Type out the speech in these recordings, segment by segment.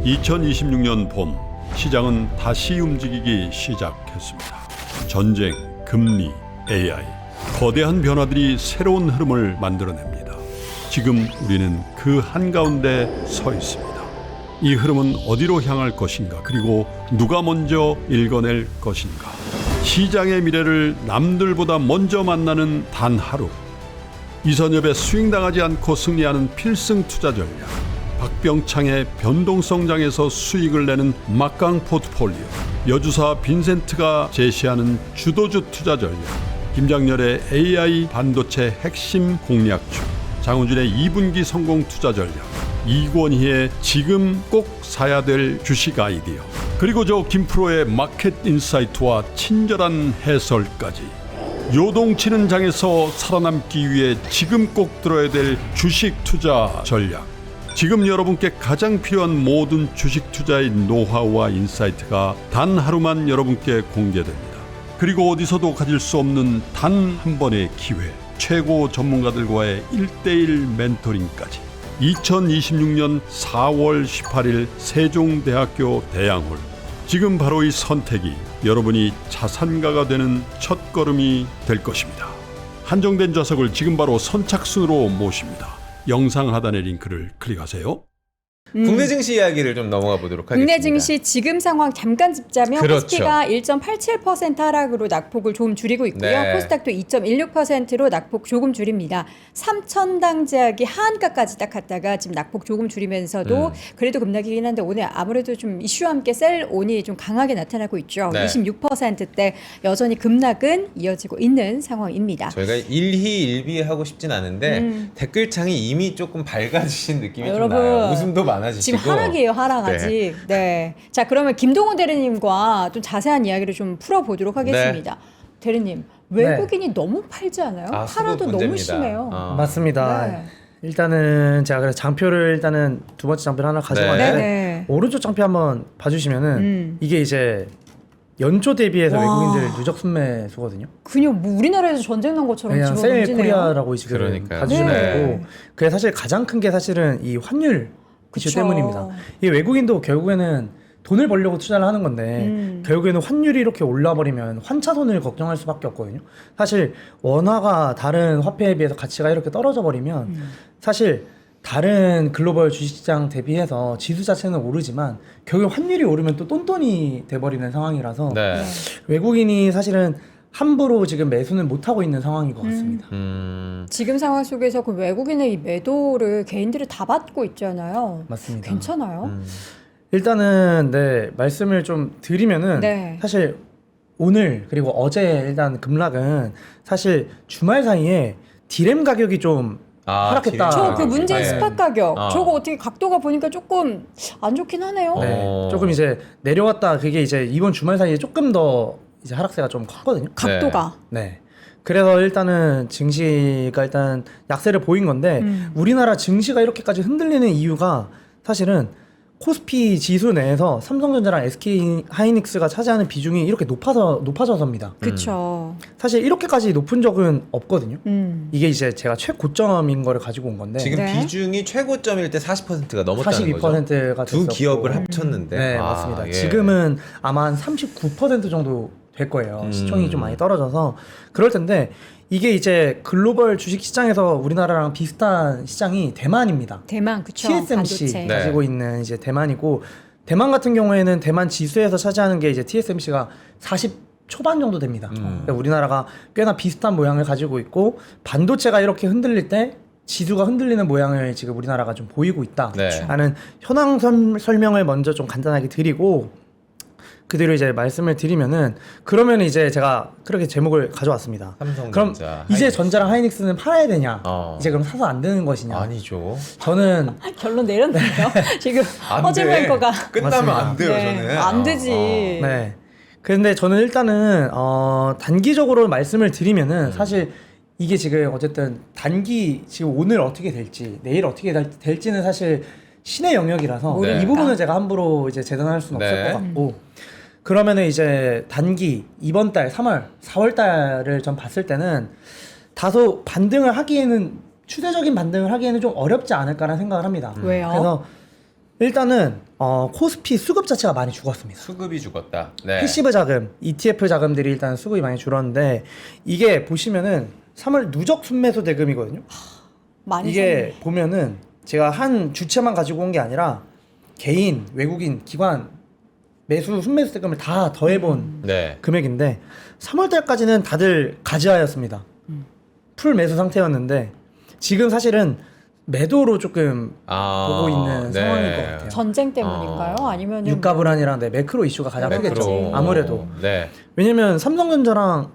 2026년 봄 시장은 다시 움직이기 시작했습니다. 전쟁, 금리, AI, 거대한 변화들이 새로운 흐름을 만들어냅니다. 지금 우리는 그 한가운데 서 있습니다. 이 흐름은 어디로 향할 것인가, 그리고 누가 먼저 읽어낼 것인가. 시장의 미래를 남들보다 먼저 만나는 단 하루. 이선엽의 스윙당하지 않고 승리하는 필승 투자 전략, 박병창의 변동성장에서 수익을 내는 막강 포트폴리오, 여주사 빈센트가 제시하는 주도주 투자 전략, 김장렬의 AI 반도체 핵심 공략주, 장훈준의 2분기 성공 투자 전략, 이권희의 지금 꼭 사야 될 주식 아이디어, 그리고 저 김프로의 마켓 인사이트와 친절한 해설까지. 요동치는 장에서 살아남기 위해 지금 꼭 들어야 될 주식 투자 전략. 지금 여러분께 가장 필요한 모든 주식 투자의 노하우와 인사이트가 단 하루만 여러분께 공개됩니다. 그리고 어디서도 가질 수 없는 단 한 번의 기회, 최고 전문가들과의 1:1 멘토링까지. 2026년 4월 18일 세종대학교 대양홀. 지금 바로 이 선택이 여러분이 자산가가 되는 첫걸음이 될 것입니다. 한정된 좌석을 지금 바로 선착순으로 모십니다. 영상 하단의 링크를 클릭하세요. 국내 증시 이야기를 좀 넘어가 보도록 하겠습니다. 국내 증시 지금 상황 잠깐 짚자면 그렇죠. 코스피가 1.87% 하락으로 낙폭을 조금 줄이고 있고요. 네. 코스닥도 2.16%로 낙폭 조금 줄입니다. 3,000당 제약이 하한가까지 딱 갔다가 지금 낙폭 조금 줄이면서도 그래도 급락이긴 한데 오늘 아무래도 좀 이슈와 함께 셀온이 좀 강하게 나타나고 있죠. 네. 26%대 여전히 급락은 이어지고 있는 상황입니다. 저희가 일희일비 하고 싶진 않은데 댓글창이 이미 조금 밝아지신 느낌이 좀 여러분, 나요. 웃음도 많아지시고. 지금 하락이에요, 하락 아직. 네. 자, 그러면 김동훈 대리님과 좀 자세한 이야기를 좀 풀어보도록 하겠습니다. 대리님, 외국인이 너무 팔지 않아요? 아, 팔아도 수급 너무 문제입니다. 심해요. 맞습니다. 네. 일단은 제가 그래서 장표를 일단은 두 번째 장표를 하나 가져왔는데 네. 오른쪽 장표 한번 봐주시면은 이게 이제 연초 대비해서 와. 외국인들 누적 순매수거든요. 그냥 뭐 우리나라에서 전쟁 난 것처럼 그냥 집어 셀 던지네요. 코리아라고 지금 그러니까요. 봐주시면 네. 되고, 그게 사실 가장 큰 게 사실은 이 환율 이슈 그쵸. 때문입니다. 이 외국인도 결국에는 돈을 벌려고 투자를 하는 건데 결국에는 환율이 이렇게 올라버리면 환차손을 걱정할 수밖에 없거든요. 사실 원화가 다른 화폐에 비해서 가치가 이렇게 떨어져 버리면 사실 다른 글로벌 주식시장 대비해서 지수 자체는 오르지만 결국 환율이 오르면 또 똔똔이 돼버리는 상황이라서 네. 외국인이 사실은 함부로 지금 매수는 못하고 있는 상황인 것 같습니다. 지금 상황 속에서 그 외국인의 이 매도를 개인들이 다 받고 있잖아요. 맞습니다. 괜찮아요? 일단은 네 말씀을 좀 드리면은 네. 사실 오늘 그리고 어제 일단 급락은 사실 주말 사이에 디램 가격이 좀 하락했다. 저 그 문제의 네. 스팟 가격 어. 저거 어떻게 각도가 보니까 조금 안 좋긴 하네요. 네, 조금 이제 내려왔다. 그게 이제 이번 주말 사이에 조금 더 이제 하락세가 좀 컸거든요. 각도가. 네. 그래서 일단은 증시가 일단 약세를 보인 건데 우리나라 증시가 이렇게까지 흔들리는 이유가 사실은 코스피 지수 내에서 삼성전자랑 SK 하이닉스가 차지하는 비중이 이렇게 높아져서입니다. 그렇죠. 사실 이렇게까지 높은 적은 없거든요. 이게 이제 제가 최고점인 거를 가지고 온 건데 지금 네. 비중이 최고점일 때 40%가 넘었다는 거죠. 42%가 두 기업을 합쳤는데. 네, 아, 맞습니다. 예. 지금은 아마 한 39% 정도 될 거예요. 시총이 좀 많이 떨어져서 그럴 텐데 이게 이제 글로벌 주식 시장에서 우리나라랑 비슷한 시장이 대만입니다. 대만 그쵸. TSMC 반도체. 네. 가지고 있는 이제 대만이고 대만 같은 경우에는 대만 지수에서 차지하는 게 이제 TSMC가 40 초반 정도 됩니다. 그러니까 우리나라가 꽤나 비슷한 모양을 가지고 있고 반도체가 이렇게 흔들릴 때 지수가 흔들리는 모양을 지금 우리나라가 좀 보이고 있다라는 네. 현황 설명을 먼저 좀 간단하게 드리고 그대로 이제 말씀을 드리면은 그러면 이제 제가 그렇게 제목을 가져왔습니다. 삼성전자, 그럼 이제 하이닉스. 전자랑 하이닉스는 팔아야 되냐? 어. 이제 그럼 사서 안 되는 것이냐? 아니죠. 저는 결론 내렸네요. 지금 안 어제 돼. 맹거가 끝나면 맞습니다. 안 돼요, 네, 저는. 안 되지. 네. 근데 저는 일단은 단기적으로 말씀을 드리면은 사실 이게 지금 어쨌든 단기 지금 오늘 어떻게 될지 내일 어떻게 될지는 사실 신의 영역이라서 네. 이 부분은 제가 함부로 이제 재단할 수는 없을 네. 것 같고 그러면은 이제 단기 이번 달 3월, 4월 달을 좀 봤을 때는 다소 반등을 하기에는 추세적인 반등을 하기에는 좀 어렵지 않을까라는 생각을 합니다. 왜요? 그래서 일단은 코스피 수급 자체가 많이 죽었습니다. 수급이 죽었다. 네. 패시브 자금, ETF 자금들이 일단 수급이 많이 줄었는데 이게 보시면은 3월 누적 순매수 대금이거든요. 많이 이게 보면은 제가 한 주체만 가지고 온 게 아니라 개인, 외국인, 기관 매수 순매수 대금을 다 더해본 네. 금액인데 3월 달까지는 다들 가지하였습니다. 풀 매수 상태였는데 지금 사실은 매도로 조금 보고 있는 상황인 것 같아요. 전쟁 때문인가요? 아니면 유가 불안이랑 매크로 이슈가 가장 크겠죠. 아무래도. 네. 왜냐면 삼성전자랑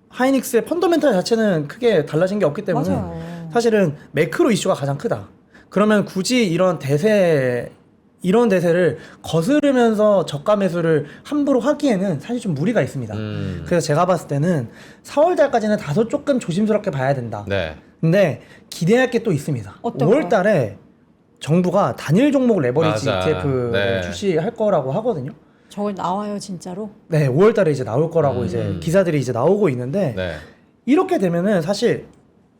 하이닉스의 펀더멘탈 자체는 크게 달라진 게 없기 때문에 맞아요. 사실은 매크로 이슈가 가장 크다. 그러면 굳이 이런 대세를 거스르면서 저가 매수를 함부로 하기에는 사실 좀 무리가 있습니다. 그래서 제가 봤을 때는 4월 달까지는 다소 조금 조심스럽게 봐야 된다. 네. 근데 기대할 게 또 있습니다. 어떤 5월 달에 정부가 단일 종목 레버리지 맞아. ETF를 네. 출시할 거라고 하거든요. 저거 나와요 진짜로? 네, 5월 달에 이제 나올 거라고 이제 기사들이 이제 나오고 있는데 네. 이렇게 되면은 사실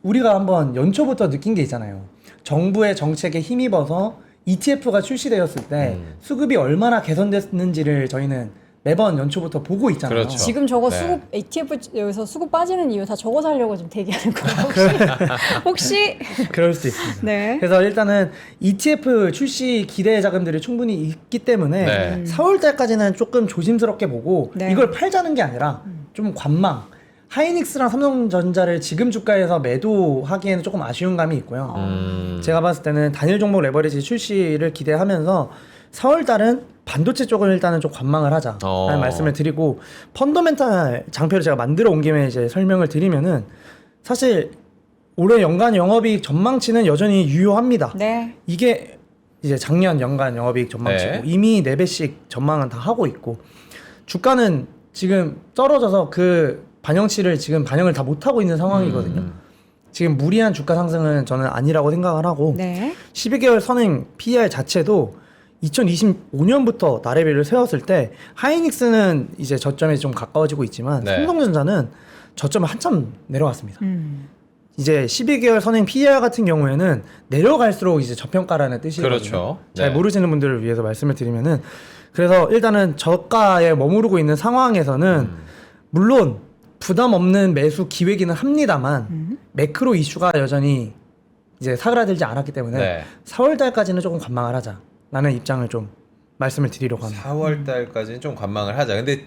우리가 한번 연초부터 느낀 게 있잖아요. 정부의 정책에 힘입어서 ETF가 출시되었을 때 수급이 얼마나 개선됐는지를 저희는 매번 연초부터 보고 있잖아요. 그렇죠. 지금 저거 네. 수급 ETF에서 수급 빠지는 이유 다 저거 사려고 지금 대기하는 거예요. 혹시? 그럴 수도 있습니다. 네. 그래서 일단은 ETF 출시 기대 자금들이 충분히 있기 때문에 네. 4월 달까지는 조금 조심스럽게 보고 네. 이걸 팔자는 게 아니라 좀 관망. 하이닉스랑 삼성전자를 지금 주가에서 매도하기에는 조금 아쉬운 감이 있고요. 제가 봤을 때는 단일 종목 레버리지 출시를 기대하면서 4월 달은 반도체 쪽을 일단은 좀 관망을 하자라는 말씀을 드리고 펀더멘탈 장표를 제가 만들어 온 김에 이제 설명을 드리면은 사실 올해 연간 영업이익 전망치는 여전히 유효합니다. 네. 이게 이제 작년 연간 영업이익 전망치고 네. 이미 4배씩 전망은 다 하고 있고 주가는 지금 떨어져서 그 반영치를 지금 반영을 다 못하고 있는 상황이거든요. 지금 무리한 주가 상승은 저는 아니라고 생각을 하고 네. 12개월 선행 PER 자체도 2025년부터 나래비를 세웠을 때 하이닉스는 이제 저점에 좀 가까워지고 있지만 네. 삼성전자는 저점을 한참 내려갔습니다. 이제 12개월 선행 PER 같은 경우에는 내려갈수록 이제 저평가라는 뜻이거든요. 그렇죠. 잘 네. 모르시는 분들을 위해서 말씀을 드리면은 그래서 일단은 저가에 머무르고 있는 상황에서는 물론 부담 없는 매수 기회기는 합니다만 매크로 이슈가 여전히 이제 사그라들지 않았기 때문에 네. 4월 달까지는 조금 관망을 하자라는 입장을 좀 말씀을 드리려고 합니다. 4월 달까지는 좀 관망을 하자. 근데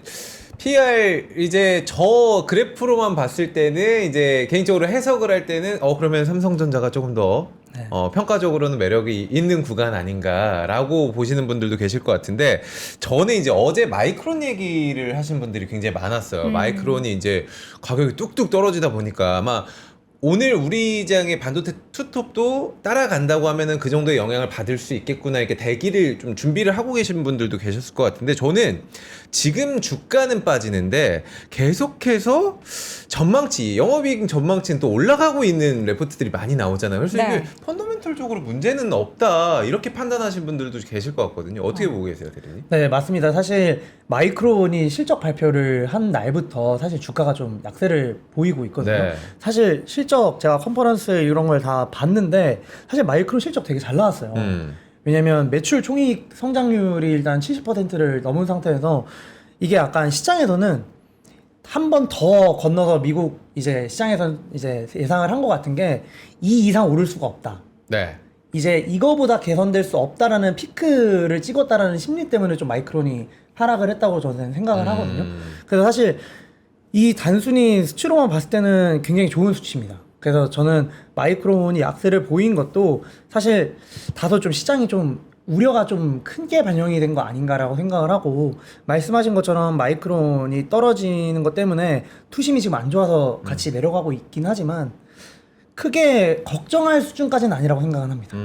PR 이제 저 그래프로만 봤을 때는 이제 개인적으로 해석을 할 때는 그러면 삼성전자가 조금 더 네. 평가적으로는 매력이 있는 구간 아닌가라고 보시는 분들도 계실 것 같은데 저는 이제 어제 마이크론 얘기를 하신 분들이 굉장히 많았어요. 마이크론이 이제 가격이 뚝뚝 떨어지다 보니까 아마 오늘 우리 시장의 반도체 투톱도 따라간다고 하면은 그 정도의 영향을 받을 수 있겠구나 이렇게 대기를 좀 준비를 하고 계신 분들도 계셨을 것 같은데 저는 지금 주가는 빠지는데 계속해서 전망치 영업이익 전망치는 또 올라가고 있는 레포트들이 많이 나오잖아요. 그래서 네. 이게 펀더멘털적으로 문제는 없다 이렇게 판단하신 분들도 계실 것 같거든요. 어떻게 보고 계세요, 대리님? 네, 맞습니다. 사실 마이크론이 실적 발표를 한 날부터 사실 주가가 좀 약세를 보이고 있거든요. 네. 사실 실적 제가 컨퍼런스 이런 걸 다 봤는데 사실 마이크론 실적 되게 잘 나왔어요. 왜냐면 매출 총이익 성장률이 일단 70%를 넘은 상태에서 이게 약간 시장에서는 한 번 더 건너서 미국 이제 시장에서 이제 예상을 한 것 같은 게 이 이상 오를 수가 없다. 네. 이제 이거보다 개선될 수 없다라는 피크를 찍었다라는 심리 때문에 좀 마이크론이 하락을 했다고 저는 생각을 하거든요. 그래서 사실 이 단순히 수치로만 봤을 때는 굉장히 좋은 수치입니다. 그래서 저는 마이크론이 약세를 보인 것도 사실 다소 좀 시장이 좀 우려가 좀 크게 반영이 된 거 아닌가라고 생각을 하고 말씀하신 것처럼 마이크론이 떨어지는 것 때문에 투심이 지금 안 좋아서 같이 내려가고 있긴 하지만 크게 걱정할 수준까지는 아니라고 생각은 합니다.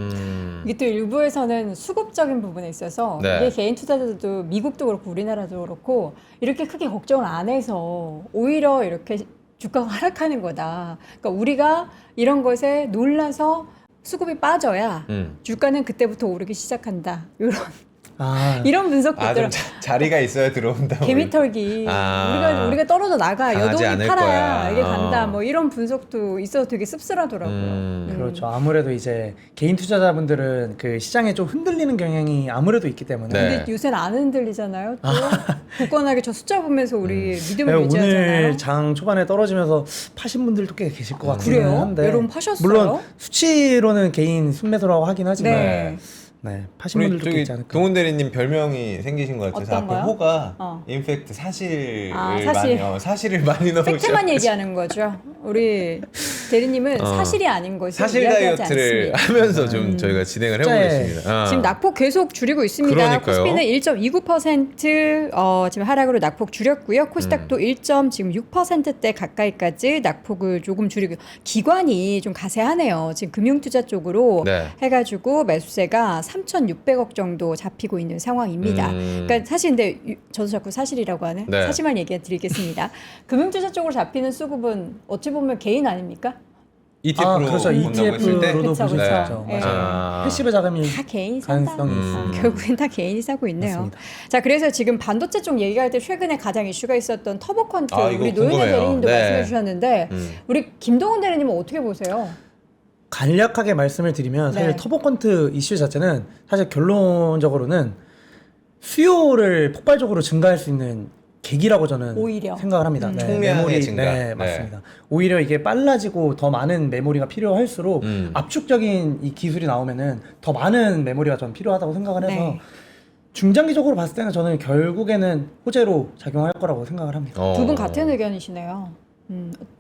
이게 또 일부에서는 수급적인 부분에 있어서 네. 이게 개인 투자자들도 미국도 그렇고 우리나라도 그렇고 이렇게 크게 걱정을 안 해서 오히려 이렇게 주가가 하락하는 거다. 그러니까 우리가 이런 것에 놀라서 수급이 빠져야 주가는 그때부터 오르기 시작한다. 이런 이런 분석도 아, 좀 있더라고요. 자리가 있어야 들어온다. 개미털기. 우리가 떨어져 나가. 강하지 여동이 않을 팔아야 거야. 이게 간다. 뭐 이런 분석도 있어서 되게 씁쓸하더라고요. 그렇죠. 아무래도 이제 개인 투자자분들은 그 시장에 좀 흔들리는 경향이 아무래도 있기 때문에 네. 근데 요새는 안 흔들리잖아요. 또 굳건하게 저 숫자 보면서 우리 믿음을 네, 유지하잖아요. 오늘 장 초반에 떨어지면서 파신 분들도 꽤 계실 것 같긴 그래요? 한데 여러분 파셨어요? 물론 수치로는 개인 순매수라고 하긴 하지만 네. 네, 파신 우리 분들도 꽤 저기 있지 않을까. 동훈 대리님 별명이 생기신 것 같아서 어떤 앞에 거요? 호가 인팩트 사실을 사실. 사실을 많이 넣으셔. 팩트만 얘기하는 거죠. 우리 대리님은 사실이 아닌 것을 사실 이야기하지 다이어트를 않습니다. 하면서 좀 저희가 진행을 해보겠습니다. 지금 낙폭 계속 줄이고 있습니다. 그러니까요. 코스피는 1.29% 지금 하락으로 낙폭 줄였고요. 코스닥도 1.6%대 가까이까지 낙폭을 조금 줄이고 기관이 좀 가세하네요. 지금 금융투자 쪽으로 네. 해가지고 매수세가 3,600억 정도 잡히고 있는 상황입니다. 그러니까 사실 근데 저도 자꾸 사실이라고 하네. 네. 사실만 얘기해 드리겠습니다. 금융투자 쪽으로 잡히는 수급은 어찌 보면 개인 아닙니까? ETF로 그렇죠. 본다고 했을 때 ETF로도 그쵸, 볼 수 그쵸. 있죠. 네. 맞아요. 패시브 자금이 다 개인이 산다. 가능성이 있습니다. 결국엔 다 개인이 사고 있네요. 맞습니다. 자, 그래서 지금 반도체 쪽 얘기할 때 최근에 가장 이슈가 있었던 터보컨트 이거 우리 노현재 궁금해요. 대리님도 네. 말씀해 주셨는데 우리 김동훈 대리님은 어떻게 보세요? 간략하게 말씀을 드리면 사실 네. 터보컨트 이슈 자체는 사실 결론적으로는 수요를 폭발적으로 증가할 수 있는 계기라고 저는 오히려. 생각을 합니다. 총량의 증가. 네, 네. 맞습니다. 오히려 이게 빨라지고 더 많은 메모리가 필요할수록 압축적인 이 기술이 나오면은 더 많은 메모리가 전 필요하다고 생각을 해서 네. 중장기적으로 봤을 때는 저는 결국에는 호재로 작용할 거라고 생각을 합니다. 두 분 같은 의견이시네요.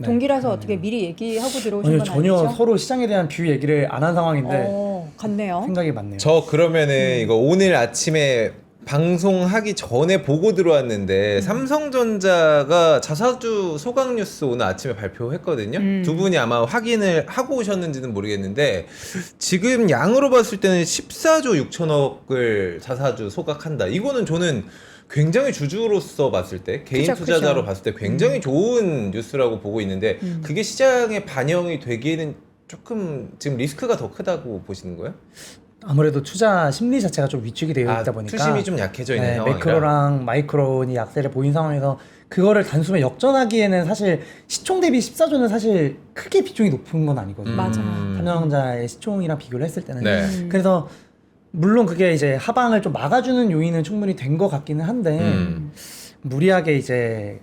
동기라서 어떻게 미리 얘기하고 들어오신 아니, 건 전혀 아니죠? 서로 시장에 대한 뷰 얘기를 안 한 상황인데 같네요. 생각이 많네요. 저 그러면은 이거 오늘 아침에 방송하기 전에 보고 들어왔는데 삼성전자가 자사주 소강 뉴스 오늘 아침에 발표했거든요. 두 분이 아마 확인을 하고 오셨는지는 모르겠는데 지금 양으로 봤을 때는 14조 6천억을 자사주 소각한다. 이거는 저는 굉장히 주주로서 봤을 때 개인 그쵸, 투자자로 그쵸. 봤을 때 굉장히 좋은 뉴스라고 보고 있는데 그게 시장에 반영이 되기에는 조금 지금 리스크가 더 크다고 보시는 거예요? 아무래도 투자 심리 자체가 좀 위축이 되어 있다 보니까 투심이 좀 약해져 있는 상황이라. 매크로랑 마이크론이 약세를 보인 상황에서 그거를 단숨에 역전하기에는 사실 시총 대비 14조는 사실 크게 비중이 높은 건 아니거든요. 맞아. 삼성전자의 시총이랑 비교를 했을 때는. 네. 그래서 물론 그게 이제 하방을 좀 막아주는 요인은 충분히 된 것 같기는 한데 무리하게 이제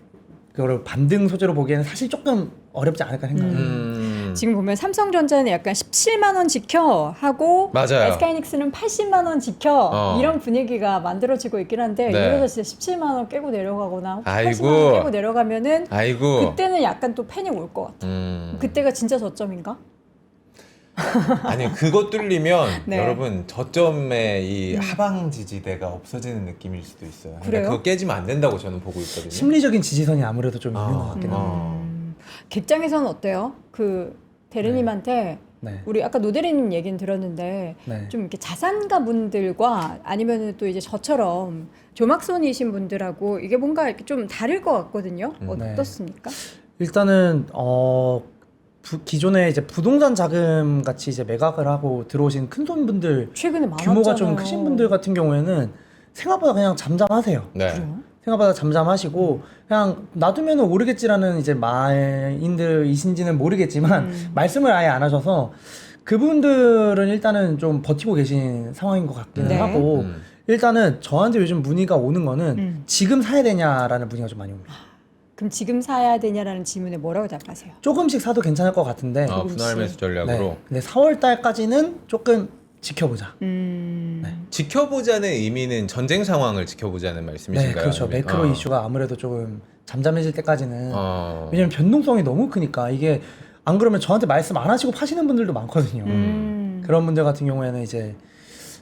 그거를 반등 소재로 보기에는 사실 조금 어렵지 않을까 생각합니다. 지금 보면 삼성전자는 약간 17만 원 지켜 하고 맞아요. SK하이닉스는 80만 원 지켜 어. 이런 분위기가 만들어지고 있긴 한데 네. 이러다 진짜 17만 원 깨고 내려가거나 아이고. 80만 원 깨고 내려가면은 아이고. 그때는 약간 또 패닉 올 것 같아. 그때가 진짜 저점인가? 아니 그거 뚫리면 네. 여러분 저점의 이 하방 지지대가 없어지는 느낌일 수도 있어요. 그러니까 그래요? 그거 깨지면 안 된다고 저는 보고 있거든요. 심리적인 지지선이 아무래도 좀 있는 것 같긴 합니다. 객장에서는 어때요? 그 대리님한테 네. 우리 아까 노 대리님 얘기는 들었는데 네. 좀 이렇게 자산가 분들과 아니면 또 이제 저처럼 조막손이신 분들하고 이게 뭔가 이렇게 좀 다를 것 같거든요. 어떻습니까? 일단은 기존에 이제 부동산 자금 같이 이제 매각을 하고 들어오신 큰 손분들 최근에 많았잖아요. 규모가 좀 크신 분들 같은 경우에는 생각보다 그냥 잠잠하세요. 네. 생각보다 잠잠하시고 그냥 놔두면 오르겠지라는 이제 마인드이신지는 모르겠지만 말씀을 아예 안 하셔서 그분들은 일단은 좀 버티고 계신 상황인 것 같기는 네. 하고 일단은 저한테 요즘 문의가 오는 거는 지금 사야 되냐라는 문의가 좀 많이 옵니다. 그럼 지금 사야 되냐라는 질문에 뭐라고 답하세요? 조금씩 사도 괜찮을 것 같은데 분할 매수 전략으로. 네. 근데 4월 달까지는 조금 지켜보자. 지켜보자는 의미는 전쟁 상황을 지켜보자는 말씀이신가요? 네, 그렇죠. 아니면- 매크로 이슈가 아무래도 조금 잠잠해질 때까지는 어. 왜냐면 변동성이 너무 크니까 이게 안 그러면 저한테 말씀 안 하시고 파시는 분들도 많거든요. 그런 분들 같은 경우에는 이제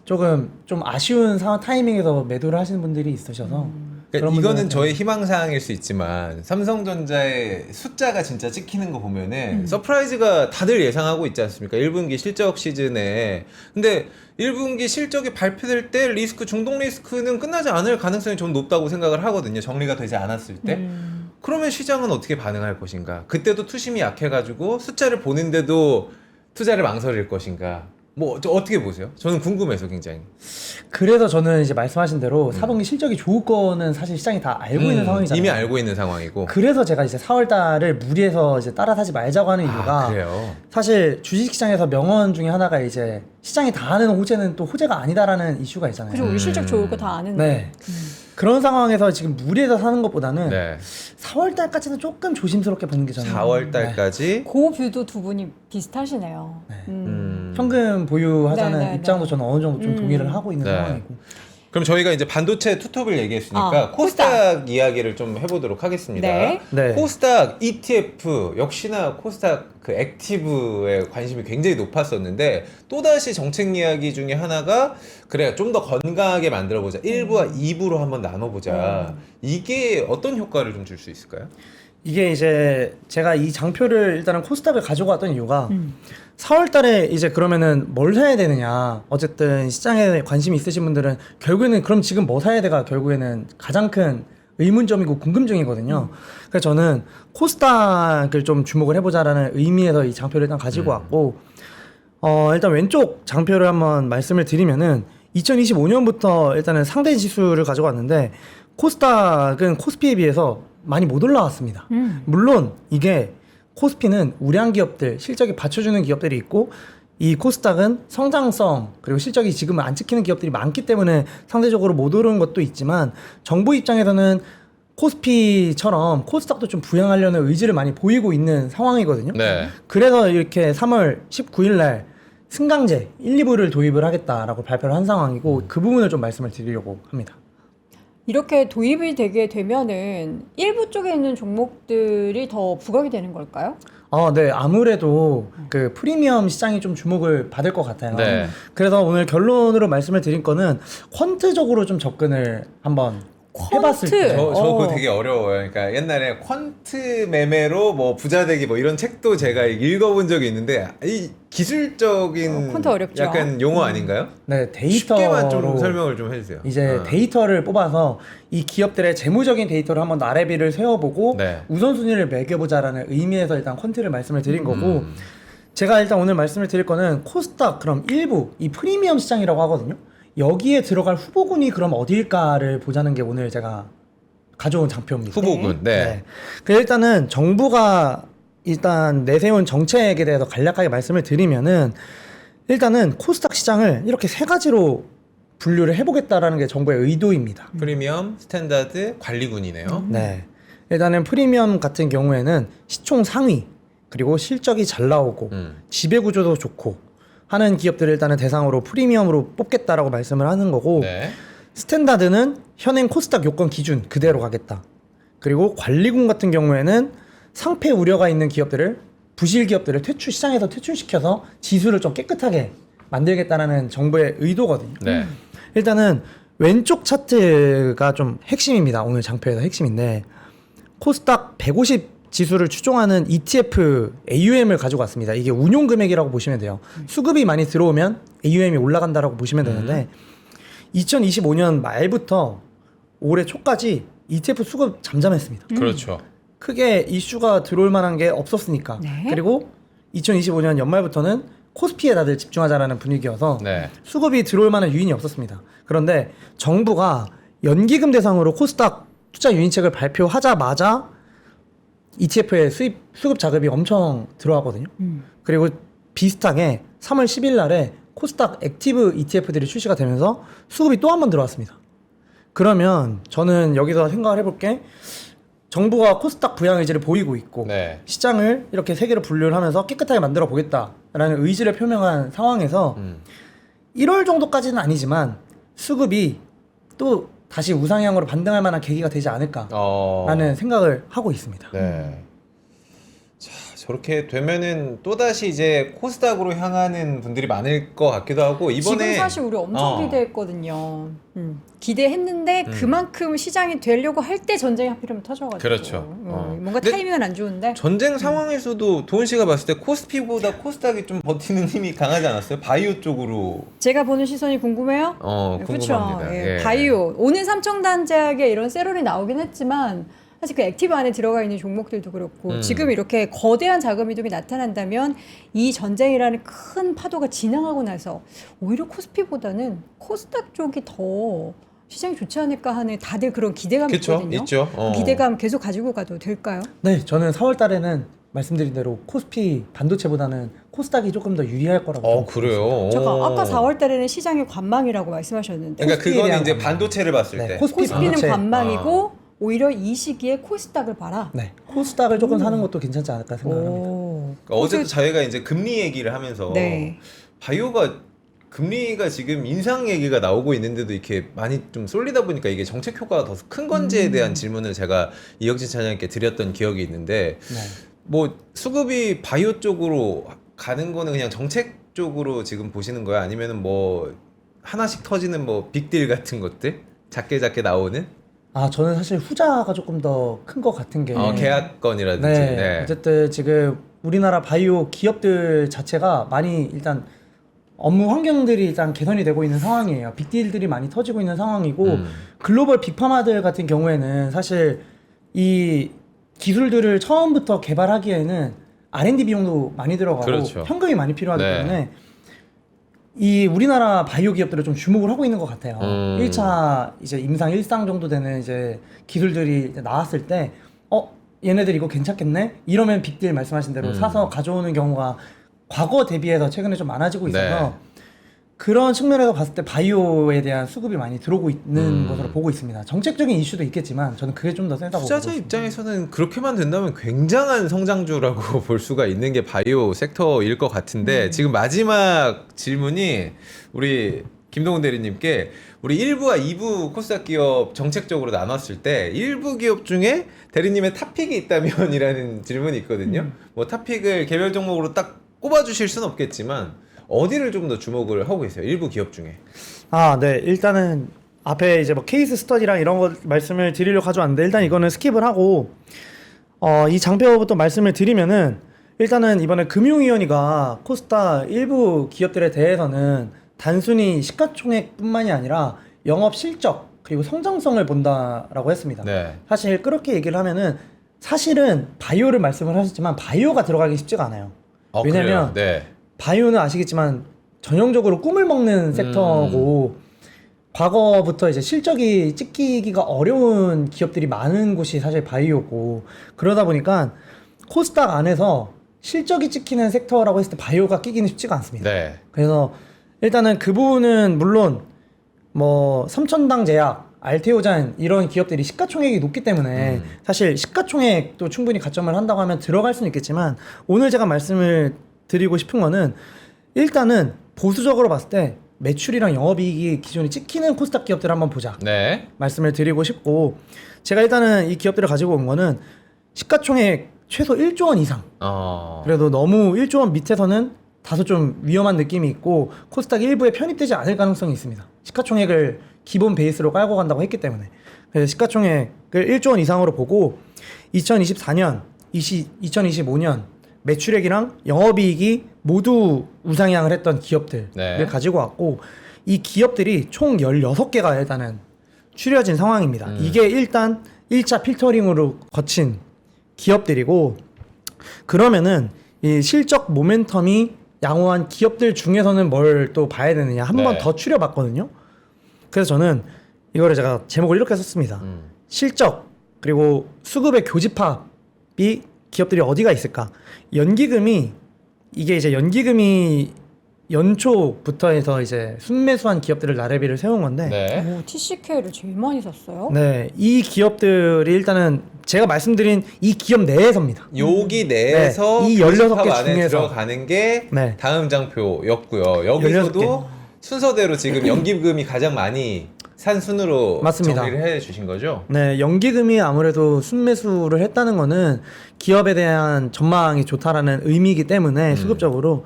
조금 좀 아쉬운 상황 타이밍에서 매도를 하시는 분들이 있으셔서 그러니까 그런 이거는 분들한테- 저의 희망사항일 수 있지만 삼성전자의 숫자가 진짜 찍히는 거 보면은 서프라이즈가 다들 예상하고 있지 않습니까? 1분기 실적 시즌에. 근데 1분기 실적이 발표될 때 리스크, 중동 리스크는 끝나지 않을 가능성이 좀 높다고 생각을 하거든요. 정리가 되지 않았을 때. 그러면 시장은 어떻게 반응할 것인가? 그때도 투심이 약해가지고 숫자를 보는데도 투자를 망설일 것인가? 저 어떻게 보세요? 저는 궁금해서 굉장히. 그래서 저는 이제 말씀하신 대로 4분기 실적이 좋을 거는 사실 시장이 다 알고 있는 상황이잖아요. 이미 알고 있는 상황이고. 그래서 제가 이제 4월 달을 무리해서 이제 따라 사지 말자고 하는 이유가 그래요. 사실 주식시장에서 명언 중에 하나가 이제 시장이 다 아는 호재는 또 호재가 아니다라는 이슈가 있잖아요. 그죠, 우리 실적 좋을 거 다 아는데. 네. 그런 상황에서 지금 무리해서 사는 것보다는 네. 4월 달까지는 조금 조심스럽게 보는 게 저는 4월 달까지. 그 뷰도 두 분이 비슷하시네요. 현금 보유하자는 네, 네, 입장도 네. 저는 어느 정도 좀 동의를 하고 있는 네. 상황이고. 그럼 저희가 이제 반도체 투톱을 얘기했으니까 코스닥 이야기를 좀 해보도록 하겠습니다. 네. 네. 코스닥 ETF 역시나 코스닥 그 액티브에 관심이 굉장히 높았었는데 또다시 정책 이야기 중에 하나가 그래 좀 더 건강하게 만들어보자. 1부와 2부로 한번 나눠보자. 이게 어떤 효과를 좀 줄 수 있을까요? 이게 이제 제가 이 장표를 일단은 코스닥을 가지고 왔던 이유가 4월 달에 이제 그러면은 뭘 사야 되느냐. 어쨌든 시장에 관심이 있으신 분들은 결국에는 그럼 지금 뭐 사야 돼가 결국에는 가장 큰 의문점이고 궁금증이거든요. 그래서 저는 코스닥을 좀 주목을 해보자라는 의미에서 이 장표를 일단 가지고 왔고, 일단 왼쪽 장표를 한번 말씀을 드리면은 2025년부터 일단은 상대 지수를 가지고 왔는데 코스닥은 코스피에 비해서 많이 못 올라왔습니다. 물론 이게 코스피는 우량 기업들, 실적이 받쳐주는 기업들이 있고 이 코스닥은 성장성 그리고 실적이 지금 안 찍히는 기업들이 많기 때문에 상대적으로 못 오르는 것도 있지만 정부 입장에서는 코스피처럼 코스닥도 좀 부양하려는 의지를 많이 보이고 있는 상황이거든요. 네. 그래서 이렇게 3월 19일 날 승강제 1, 2부를 도입을 하겠다라고 발표를 한 상황이고 그 부분을 좀 말씀을 드리려고 합니다. 이렇게 도입이 되게 되면은 일부 쪽에 있는 종목들이 더 부각이 되는 걸까요? 네. 아무래도 그 프리미엄 시장이 좀 주목을 받을 것 같아요. 네. 그래서 오늘 결론으로 말씀을 드릴 거는 퀀트적으로 좀 접근을 한번 해봤을 때. 퀀트? 저 그거 되게 어려워요. 그러니까 옛날에 퀀트 매매로 뭐 부자 되기 뭐 이런 책도 제가 읽어본 적이 있는데 이 기술적인 퀀트 어렵죠. 약간 용어 아닌가요? 네, 쉽게만 좀 데이터로 설명을 좀 해주세요. 이제 데이터를 뽑아서 이 기업들의 재무적인 데이터를 한번 나래비를 세워보고 네. 우선순위를 매겨보자라는 의미에서 일단 퀀트를 말씀을 드린 거고 제가 일단 오늘 말씀을 드릴 거는 코스닥 그럼 일부 이 프리미엄 시장이라고 하거든요. 여기에 들어갈 후보군이 그럼 어디일까를 보자는 게 오늘 제가 가져온 장표입니다. 후보군. 네. 그 일단은 정부가 일단 내세운 정책에 대해서 간략하게 말씀을 드리면은 일단은 코스닥 시장을 이렇게 세 가지로 분류를 해보겠다라는 게 정부의 의도입니다. 프리미엄, 스탠다드, 관리군이네요. 네. 일단은 프리미엄 같은 경우에는 시총 상위 그리고 실적이 잘 나오고 지배 구조도 좋고 하는 기업들을 일단은 대상으로 프리미엄으로 뽑겠다라고 말씀을 하는 거고 네. 스탠다드는 현행 코스닥 요건 기준 그대로 가겠다. 그리고 관리군 같은 경우에는 상폐 우려가 있는 기업들을 부실 기업들을 시장에서 퇴출시켜서 지수를 좀 깨끗하게 만들겠다라는 정부의 의도거든요. 네. 일단은 왼쪽 차트가 좀 핵심입니다. 오늘 장표에서 핵심인데 코스닥 150 지수를 추종하는 ETF AUM을 가지고 왔습니다. 이게 운용 금액이라고 보시면 돼요. 수급이 많이 들어오면 AUM이 올라간다라고 보시면 되는데 2025년 말부터 올해 초까지 ETF 수급 잠잠했습니다. 그렇죠. 크게 이슈가 들어올 만한 게 없었으니까. 네. 그리고 2025년 연말부터는 코스피에 다들 집중하자라는 분위기여서 네. 수급이 들어올 만한 유인이 없었습니다. 그런데 정부가 연기금 대상으로 코스닥 투자 유인책을 발표하자마자 ETF의 수급 자금이 엄청 들어왔거든요. 그리고 비슷하게 3월 10일 날에 코스닥 액티브 ETF들이 출시가 되면서 수급이 또 한 번 들어왔습니다. 그러면 저는 여기서 생각을 해볼 게 정부가 코스닥 부양 의지를 보이고 있고 네. 시장을 이렇게 세 개로 분류를 하면서 깨끗하게 만들어 보겠다라는 의지를 표명한 상황에서 1월 정도까지는 아니지만 수급이 또 다시 우상향으로 반등할 만한 계기가 되지 않을까라는 생각을 하고 있습니다. 네. 자, 저렇게 되면은 또다시 이제 코스닥으로 향하는 분들이 많을 것 같기도 하고 이번에 지금 사실 우리 엄청 기대했거든요. 기대했는데 그만큼 시장이 되려고 할 때 전쟁이 하필이면 터져가지고 그렇죠. 뭔가 근데 타이밍은 안 좋은데 전쟁 상황에서도 도훈 씨가 봤을 때 코스피보다 코스닥이 좀 버티는 힘이 강하지 않았어요? 바이오 쪽으로. 제가 보는 시선이 궁금해요? 궁금합니다. 그렇죠. 예. 바이오 오늘 삼청단제약에 이런 세롤이 나오긴 했지만 사실 그 액티브 안에 들어가 있는 종목들도 그렇고 지금 이렇게 거대한 자금 이동이 나타난다면 이 전쟁이라는 큰 파도가 지나가고 나서 오히려 코스피보다는 코스닥 쪽이 더 시장이 좋지 않을까 하는 다들 그런 기대감이 그쵸? 있거든요. 있죠. 그 기대감 계속 가지고 가도 될까요? 네, 저는 4월 달에는 말씀드린 대로 코스피 반도체보다는 코스닥이 조금 더 유리할 거라고. 그래요. 잠깐 아까 오. 4월 달에는 시장이 관망이라고 말씀하셨는데 그러니까 코스피에 그거는 대한 이제 관망. 반도체를 봤을 네, 때. 코스피는 반도체. 관망이고 오히려 이 시기에 코스닥을 봐라. 네, 코스닥을 조금 사는 것도 괜찮지 않을까 생각합니다. 오. 그러니까 어제도 저희가 이제 금리 얘기를 하면서 네. 바이오가 금리가 지금 인상 얘기가 나오고 있는데도 이렇게 많이 좀 쏠리다 보니까 이게 정책 효과가 더 큰 건지에 대한 질문을 제가 이혁진 차장님께 드렸던 기억이 있는데 네. 뭐 수급이 바이오 쪽으로 가는 거는 그냥 정책 쪽으로 지금 보시는 거야? 아니면은 뭐 하나씩 터지는 뭐 빅딜 같은 것들? 작게 나오는? 아, 저는 사실 후자가 조금 더 큰 것 같은 게. 계약건이라든지. 네, 네. 어쨌든 지금 우리나라 바이오 기업들 자체가 많이 일단 업무 환경들이 일단 개선이 되고 있는 상황이에요. 빅딜들이 많이 터지고 있는 상황이고 글로벌 빅파마들 같은 경우에는 사실 이 기술들을 처음부터 개발하기에는 R&D 비용도 많이 들어가고 그렇죠. 현금이 많이 필요하기 네. 때문에 이 우리나라 바이오 기업들을 좀 주목을 하고 있는 것 같아요. 1차 이제 임상 1상 정도 되는 이제 기술들이 이제 나왔을 때 얘네들 이거 괜찮겠네? 이러면 빅딜 말씀하신 대로 사서 가져오는 경우가 과거 대비해서 최근에 좀 많아지고 있어서 네. 그런 측면에서 봤을 때 바이오에 대한 수급이 많이 들어오고 있는 것으로 보고 있습니다. 정책적인 이슈도 있겠지만 저는 그게 좀 더 세다고 보고 투자자 있습니다. 입장에서는 그렇게만 된다면 굉장한 성장주라고 볼 수가 있는 게 바이오 섹터일 것 같은데 지금 마지막 질문이 우리 김동훈 대리님께 우리 1부와 2부 코스닥 기업 정책적으로 나눴을 때 1부 기업 중에 대리님의 탑픽이 있다면이라는 질문이 있거든요. 뭐 탑픽을 개별 종목으로 딱 꼽아주실 수는 없겠지만 어디를 좀 더 주목을 하고 계세요? 1부 기업 중에. 아, 네. 일단은 앞에 이제 뭐 케이스 스터디랑 이런 거 말씀을 드리려고 가져왔는데 일단 이거는 스킵을 하고 이 장표부터 말씀을 드리면은 일단은 이번에 금융위원회가 코스닥 일부 기업들에 대해서는 단순히 시가총액뿐만이 아니라 영업 실적 그리고 성장성을 본다라고 했습니다. 네. 사실 그렇게 얘기를 하면은 사실은 바이오를 말씀을 하셨지만 바이오가 들어가기 쉽지가 않아요. 왜냐면 그래요? 네. 바이오는 아시겠지만 전형적으로 꿈을 먹는 섹터고 과거부터 이제 실적이 찍히기가 어려운 기업들이 많은 곳이 사실 바이오고 그러다 보니까 코스닥 안에서 실적이 찍히는 섹터라고 했을 때 바이오가 끼기는 쉽지가 않습니다. 네. 그래서 일단은 그 부분은 물론 뭐 삼천당 제약, 알테오잔 이런 기업들이 시가총액이 높기 때문에 사실 시가총액도 충분히 가점을 한다고 하면 들어갈 수는 있겠지만 오늘 제가 말씀을 드리고 싶은 거는 일단은 보수적으로 봤을 때 매출이랑 영업이익이 기존에 찍히는 코스닥 기업들을 한번 보자 네. 말씀을 드리고 싶고 제가 일단은 이 기업들을 가지고 온 거는 시가총액 최소 1조 원 이상 그래도 너무 1조 원 밑에서는 다소 좀 위험한 느낌이 있고 코스닥 일부에 편입되지 않을 가능성이 있습니다. 시가총액을 기본 베이스로 깔고 간다고 했기 때문에 그래서 시가총액을 1조 원 이상으로 보고 2024년, 2025년 매출액이랑 영업이익이 모두 우상향을 했던 기업들을 네. 가지고 왔고 이 기업들이 총 16개가 일단은 추려진 상황입니다. 이게 일단 1차 필터링으로 거친 기업들이고 그러면은 이 실적 모멘텀이 양호한 기업들 중에서는 뭘 또 봐야 되느냐 한 번 네. 더 추려봤거든요. 그래서 저는 이거를 제가 제목을 이렇게 썼습니다. 실적 그리고 수급의 교집합이 기업들이 어디가 있을까? 연기금이 이게 이제 연기금이 연초부터 해서 이제 순매수한 기업들을 나래비를 세운 건데 네. 오, TCK를 제일 많이 샀어요. 네, 이 기업들이 일단은 제가 말씀드린 이 기업 내에서입니다. 여기 내에서 네, 이 교집합 16개 안에 중에서. 들어가는 게 네. 다음 장표였고요. 여기서도 16개. 순서대로 지금 연기금이 가장 많이 산 순으로 맞습니다. 정리를 해 주신 거죠? 네, 연기금이 아무래도 순매수를 했다는 거는 기업에 대한 전망이 좋다라는 의미이기 때문에 수급적으로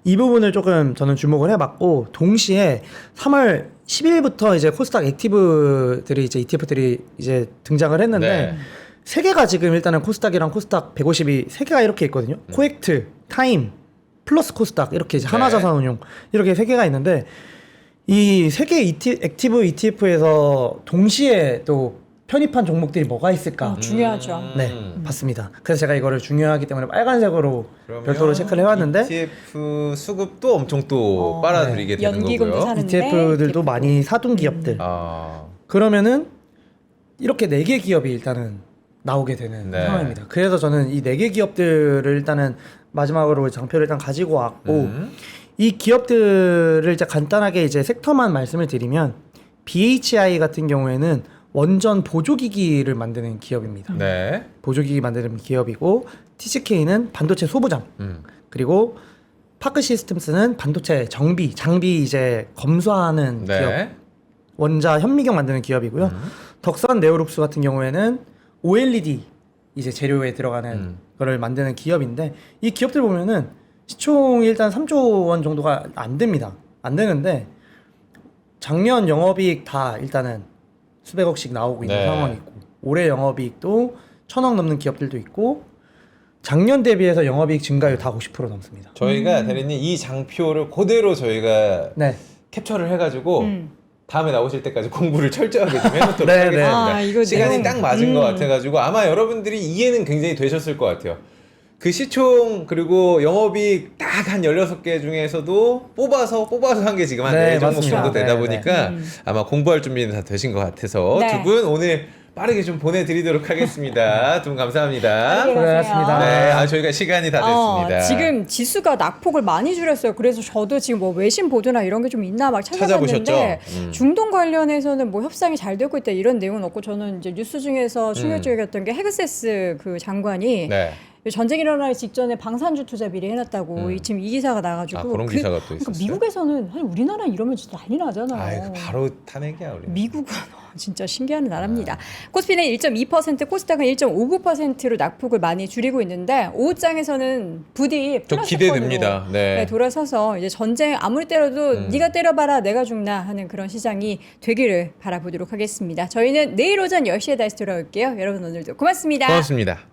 이 부분을 조금 저는 주목을 해봤고 동시에 3월 10일부터 이제 코스닥 액티브들이 이제 ETF들이 이제 등장을 했는데 네. 세 개가 지금 일단은 코스닥이랑 코스닥 150이 세 개가 이렇게 있거든요. 코엑트, 타임, 플러스 코스닥 이렇게 이제 하나자산운용 이렇게 세 개가 있는데 이 세 개 액티브 ETF에서 동시에 또 편입한 종목들이 뭐가 있을까? 중요하죠. 네, 봤습니다. 그래서 제가 이거를 중요하기 때문에 빨간색으로 그러면 별도로 체크를 해왔는데 ETF 수급도 엄청 또 빨아들이게 되는 연기금도 거고요. 사는데 ETF들도 많이 사둔 기업들. 아, 그러면은 이렇게 4개 기업이 일단은 나오게 되는 네. 상황입니다. 그래서 저는 이 4개 기업들을 일단은 마지막으로 장표를 일단 가지고 왔고 이 기업들을 이제 간단하게 이제 섹터만 말씀을 드리면 BHI 같은 경우에는 원전 보조기기를 만드는 기업입니다. 네. 보조기기 만드는 기업이고 TCK는 반도체 소부장 그리고 파크 시스템스는 반도체 장비 이제 검수하는 기업 네. 원자 현미경 만드는 기업이고요. 덕산 네오룩스 같은 경우에는 OLED 이제 재료에 들어가는 거를 만드는 기업인데 이 기업들 보면은 시총이 일단 3조 원 정도가 안 됩니다. 안 되는데 작년 영업이익 다 일단은 수백억씩 나오고 있는 네. 상황이고 올해 영업이익도 1,000억 넘는 기업들도 있고 작년 대비해서 영업이익 증가율 다 50% 넘습니다. 저희가 대리님 이 장표를 그대로 저희가 네. 캡처를 해가지고 다음에 나오실 때까지 공부를 철저하게 좀 해놓도록 네, 하겠습니다. 네. 아, 이거 시간이 내용- 딱 맞은 것 같아가지고 아마 여러분들이 이해는 굉장히 되셨을 것 같아요. 그 시총 그리고 영업이익 딱 한 16개 중에서도 뽑아서 한 게 지금 한 네, 4종목 맞습니다. 정도 되다 네, 보니까 아마 공부할 준비는 다 되신 것 같아서 네. 두 분 오늘 빠르게 좀 보내드리도록 하겠습니다. 두 분 감사합니다. 빠르게 고생하셨습니다. 네, 저희가 시간이 다 됐습니다. 지금 지수가 낙폭을 많이 줄였어요. 그래서 저도 지금 뭐 외신 보도나 이런 게 좀 있나 막 찾아봤는데 찾아보셨죠? 중동 관련해서는 뭐 협상이 잘 되고 있다 이런 내용은 없고 저는 이제 뉴스 중에서 충격적이었던 게 헤그세스 그 장관이 네. 전쟁 일어나기 직전에 방산주 투자 미리 해놨다고 지금 이 기사가 나가지고 아, 그런 기사가 또 그러니까 있었어요? 미국에서는 아니 우리나라 이러면 진짜 난리 나잖아요. 아이, 바로 탄핵이야 우리. 미국은 진짜 신기한 나라입니다. 코스피는 1.2%, 코스닥은 1.59%로 낙폭을 많이 줄이고 있는데 오후장에서는 부디 저 플러스 기대됩니다. 권으로 네. 돌아서서 이제 전쟁 아무리 때려도 네가 때려봐라 내가 죽나 하는 그런 시장이 되기를 바라보도록 하겠습니다. 저희는 내일 오전 10시에 다시 돌아올게요. 여러분 오늘도 고맙습니다. 고맙습니다.